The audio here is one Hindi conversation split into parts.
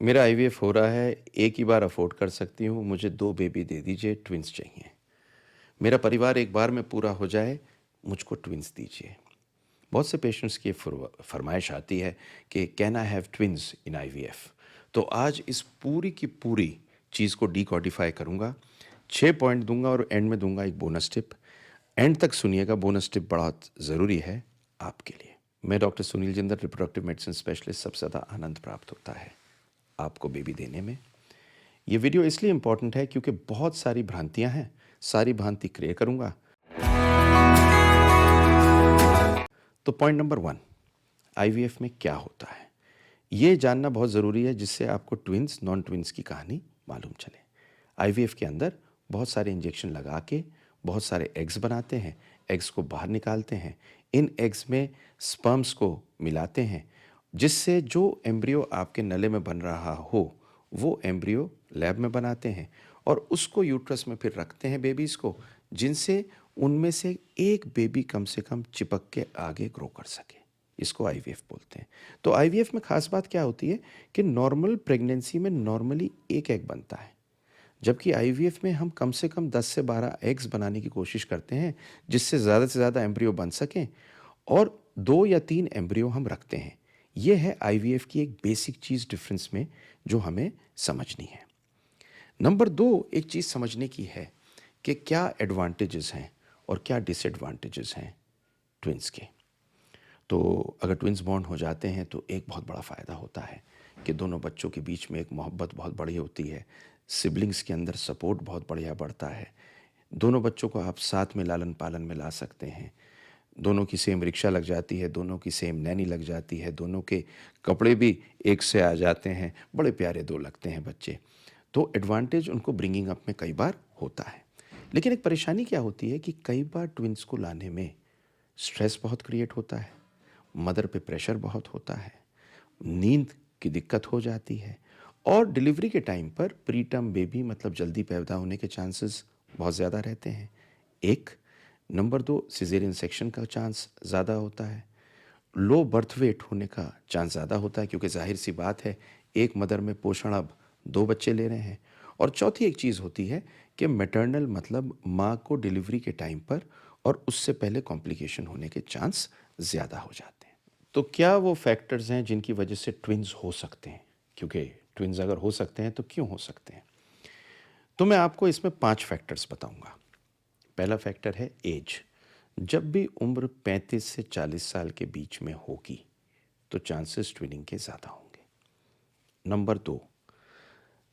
मेरा आईवीएफ हो रहा है, एक ही बार अफ़ोर्ड कर सकती हूँ, मुझे 2 बेबी दे दीजिए, ट्विन्स चाहिए। मेरा परिवार एक बार में पूरा हो जाए, मुझको ट्विन्स दीजिए। बहुत से पेशेंट्स की फरमाइश आती है कि can I have twins in IVF? तो आज इस पूरी की पूरी चीज़ को डिकोडिफ़ाई करूँगा, 6 पॉइंट दूँगा और एंड में दूँगा एक बोनस टिप। एंड तक सुनिएगा, बोनस टिप बहुत ज़रूरी है आपके लिए। मैं doctor Sunil Jindal, reproductive medicine specialist. सबसे ज़्यादा आनंद प्राप्त होता है आपको बेबी देने में। ये वीडियो इसलिए इम्पॉर्टेंट है क्योंकि बहुत सारी भ्रांतियां हैं, सारी भ्रांति क्लियर करूंगा। तो पॉइंट नंबर 1, आईवीएफ में क्या होता है ये जानना बहुत ज़रूरी है, जिससे आपको ट्विन्स नॉन ट्विन्स की कहानी मालूम चले। आईवीएफ के अंदर बहुत सारे इंजेक्शन लगा के बहुत सारे एग्स बनाते हैं, एग्स को बाहर निकालते हैं, इन एग्स में स्पर्म्स को मिलाते हैं, जिससे जो एम्ब्रियो आपके नले में बन रहा हो वो एम्ब्रियो लैब में बनाते हैं और उसको यूट्रस में फिर रखते हैं बेबीज़ को, जिनसे उनमें से एक बेबी कम से कम चिपक के आगे ग्रो कर सके। इसको आईवीएफ बोलते हैं। तो आईवीएफ में खास बात क्या होती है कि नॉर्मल प्रेगनेंसी में नॉर्मली एक एग बनता है, जबकि आईवीएफ में हम कम से कम 10 से 12 एग्स बनाने की कोशिश करते हैं, जिससे ज़्यादा से ज़्यादा एम्ब्रियो बन सकें और 2 या 3 एम्ब्रियो हम रखते हैं। ये है आईवीएफ की एक बेसिक चीज़ डिफरेंस में जो हमें समझनी है। नंबर 2, एक चीज़ समझने की है कि क्या एडवांटेजेस हैं और क्या डिसएडवांटेजेस हैं ट्विन्स के। तो अगर ट्विन्स बॉर्न हो जाते हैं तो एक बहुत बड़ा फ़ायदा होता है कि दोनों बच्चों के बीच में एक मोहब्बत बहुत बड़ी होती है, सिबलिंग्स के अंदर सपोर्ट बहुत बढ़िया बढ़ता है, दोनों बच्चों को आप साथ में लालन पालन में ला सकते हैं, दोनों की सेम रिक्शा लग जाती है, दोनों की सेम नैनी लग जाती है, दोनों के कपड़े भी एक से आ जाते हैं, बड़े प्यारे दो लगते हैं बच्चे। तो एडवांटेज उनको ब्रिंगिंग अप में कई बार होता है। लेकिन एक परेशानी क्या होती है कि कई बार ट्विन्स को लाने में स्ट्रेस बहुत क्रिएट होता है, मदर पे प्रेशर बहुत होता है, नींद की दिक्कत हो जाती है और डिलीवरी के टाइम पर प्रीटर्म बेबी मतलब जल्दी पैदा होने के चांसेस बहुत ज़्यादा रहते हैं। एक नंबर 2, सिजेरियन सेक्शन का चांस ज़्यादा होता है, लो बर्थ वेट होने का चांस ज़्यादा होता है क्योंकि जाहिर सी बात है एक मदर में पोषण अब 2 बच्चे ले रहे हैं। और चौथी एक चीज़ होती है कि मैटरनल मतलब माँ को डिलीवरी के टाइम पर और उससे पहले कॉम्प्लिकेशन होने के चांस ज़्यादा हो जाते हैं। तो क्या वो फैक्टर्स हैं जिनकी वजह से ट्विन्स हो सकते हैं? क्योंकि ट्विन्स अगर हो सकते हैं तो क्यों हो सकते हैं? तो मैं आपको इसमें 5 फैक्टर्स बताऊंगा। पहला फैक्टर है एज। जब भी उम्र 35 से 40 साल के बीच में होगी तो चांसेस ट्विनिंग के ज़्यादा होंगे। नंबर 2,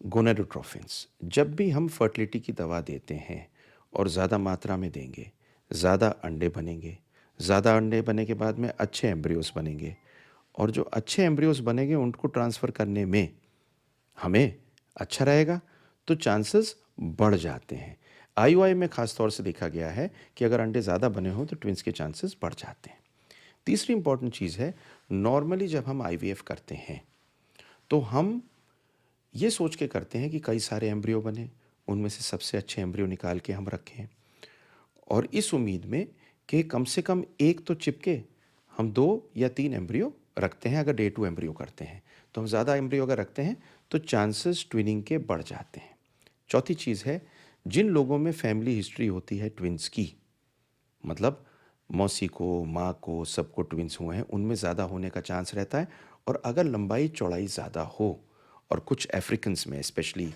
गोनेडोट्रोफिन्स। जब भी हम फर्टिलिटी की दवा देते हैं और ज़्यादा मात्रा में देंगे, ज़्यादा अंडे बनेंगे, ज़्यादा अंडे बने के बाद में अच्छे एम्ब्रियोस बनेंगे और जो अच्छे एम्ब्रियोस बनेंगे उनको ट्रांसफ़र करने में हमें अच्छा रहेगा, तो चांसेस बढ़ जाते हैं। आईयूआई में ख़ास तौर से देखा गया है कि अगर अंडे ज़्यादा बने हों तो ट्विन्स के चांसेस बढ़ जाते हैं। तीसरी इंपॉर्टेंट चीज़ है, नॉर्मली जब हम आईवीएफ करते हैं तो हम ये सोच के करते हैं कि कई सारे एम्ब्रियो बने, उनमें से सबसे अच्छे एम्ब्रियो निकाल के हम रखें और इस उम्मीद में कि कम से कम एक तो चिपके, हम 2 या 3 एम्ब्रियो रखते हैं। अगर डे 2 एम्ब्रियो करते हैं तो हम ज़्यादा एम्ब्रियो अगर रखते हैं तो चांसेस ट्विनिंग के बढ़ जाते हैं। चौथी चीज़ है, जिन लोगों में फैमिली हिस्ट्री होती है ट्विन्स की, मतलब मौसी को, माँ को, सबको ट्विन्स हुए हैं, उनमें ज़्यादा होने का चांस रहता है। और अगर लंबाई चौड़ाई ज़्यादा हो, और कुछ अफ्रीकन्स में स्पेशली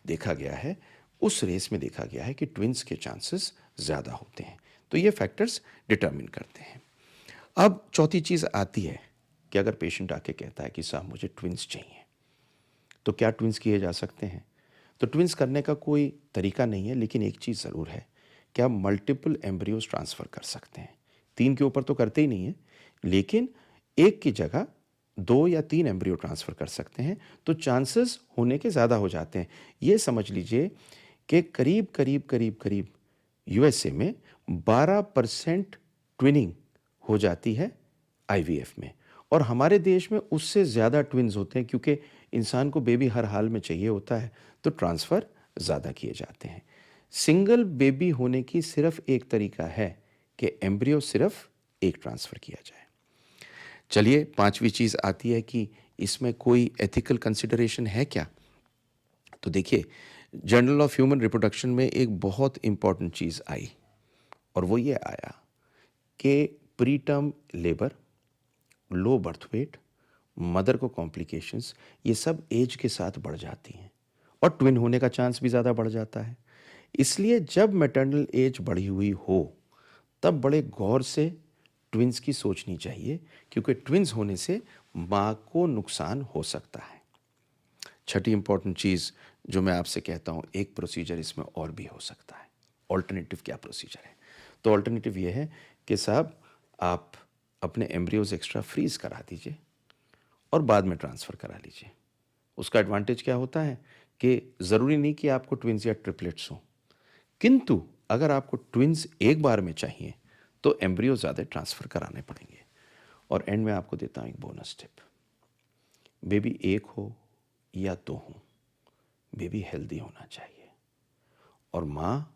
देखा गया है, उस रेस में देखा गया है कि ट्विन्स के चांसेस ज़्यादा होते हैं। तो ये फैक्टर्स डिटर्मिन करते हैं। अब चौथी चीज़ आती है कि अगर पेशेंट आके कहता है कि साहब मुझे ट्विन्स चाहिए, तो क्या ट्विन्स किए जा सकते हैं? तो ट्विन्स करने का कोई तरीका नहीं है, लेकिन एक चीज़ ज़रूर है कि आप मल्टीपल एम्ब्रियोज ट्रांसफ़र कर सकते हैं। 3 के ऊपर तो करते ही नहीं है, लेकिन एक की जगह 2 या 3 एम्ब्रियो ट्रांसफ़र कर सकते हैं, तो चांसेस होने के ज़्यादा हो जाते हैं। ये समझ लीजिए कि करीब यूएसए में 12% ट्विनिंग हो जाती है आईवीएफ में, और हमारे देश में उससे ज़्यादा ट्विन्स होते हैं क्योंकि इंसान को बेबी हर हाल में चाहिए होता है, तो ट्रांसफ़र ज़्यादा किए जाते हैं। सिंगल बेबी होने की सिर्फ एक तरीका है कि एम्ब्रियो सिर्फ एक ट्रांसफ़र किया जाए। चलिए, 5वीं चीज़ आती है कि इसमें कोई एथिकल कंसिडरेशन है क्या? तो देखिए, जर्नल ऑफ ह्यूमन रिप्रोडक्शन में एक बहुत इंपॉर्टेंट चीज़ आई और वो ये आया कि pre term labour, low birth weight, mother को कॉम्प्लिकेशंस, ये सब एज के साथ बढ़ जाती हैं और ट्विन होने का चांस भी ज़्यादा बढ़ जाता है। इसलिए जब मैटरनल एज बढ़ी हुई हो तब बड़े गौर से ट्विन्स की सोचनी चाहिए, क्योंकि ट्विन्स होने से माँ को नुकसान हो सकता है। छठी इंपॉर्टेंट चीज़ जो मैं आपसे कहता हूँ, एक प्रोसीजर इसमें और भी हो सकता है। ऑल्टरनेटिव क्या प्रोसीजर है? तो ऑल्टरनेटिव ये है कि साहब आप अपने एम्ब्रियोज एक्स्ट्रा फ्रीज करा दीजिए और बाद में ट्रांसफ़र करा लीजिए। उसका एडवांटेज क्या होता है कि ज़रूरी नहीं कि आपको ट्विन्स या ट्रिपलेट्स हों, किंतु अगर आपको ट्विन्स एक बार में चाहिए तो एम्ब्रियो ज़्यादा ट्रांसफ़र कराने पड़ेंगे। और एंड में आपको देता हूँ एक बोनस टिप। बेबी एक हो या दो हो, बेबी हेल्दी होना चाहिए और माँ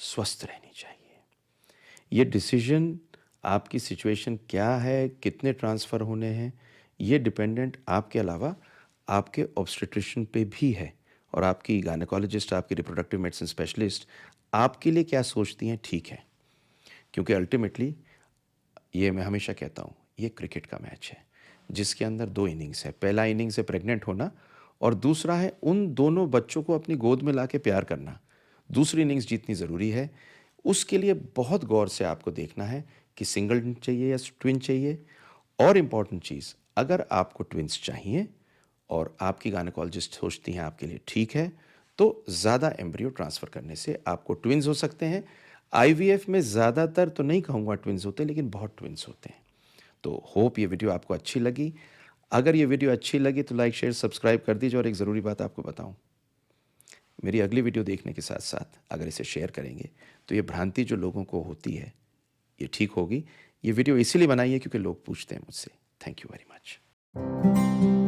स्वस्थ रहनी चाहिए। ये डिसीजन आपकी सिचुएशन क्या है, कितने ट्रांसफ़र होने हैं, ये डिपेंडेंट आपके अलावा आपके ऑब्स्टेट्रिशियन पे भी है और आपकी गायनेकोलॉजिस्ट, आपकी रिप्रोडक्टिव मेडिसिन स्पेशलिस्ट आपके लिए क्या सोचती हैं, ठीक है। क्योंकि अल्टीमेटली ये मैं हमेशा कहता हूँ, ये क्रिकेट का मैच है जिसके अंदर दो इनिंग्स है। पहला इनिंग्स है प्रेग्नेंट होना और दूसरा है उन दोनों बच्चों को अपनी गोद में ला के प्यार करना। दूसरी इनिंग्स जीतनी ज़रूरी है। उसके लिए बहुत गौर से आपको देखना है कि सिंगल चाहिए या ट्विन चाहिए। और इम्पॉर्टेंट चीज़, अगर आपको ट्विन्स चाहिए और आपकी गायनेकोलॉजिस्ट सोचती हैं आपके लिए ठीक है, तो ज़्यादा एम्ब्रियो ट्रांसफ़र करने से आपको ट्विन्स हो सकते हैं। आईवीएफ में ज़्यादातर तो नहीं कहूँगा ट्विन्स होते, लेकिन बहुत ट्विन्स होते हैं। तो होप ये वीडियो आपको अच्छी लगी। अगर ये वीडियो अच्छी लगी तो लाइक, शेयर, सब्सक्राइब कर दीजिए। और एक ज़रूरी बात आपको बताऊँ, मेरी अगली वीडियो देखने के साथ साथ अगर इसे शेयर करेंगे तो ये भ्रांति जो लोगों को होती है ये ठीक होगी। ये वीडियो इसीलिए बनाई है क्योंकि लोग पूछते हैं मुझसे। Thank you very much.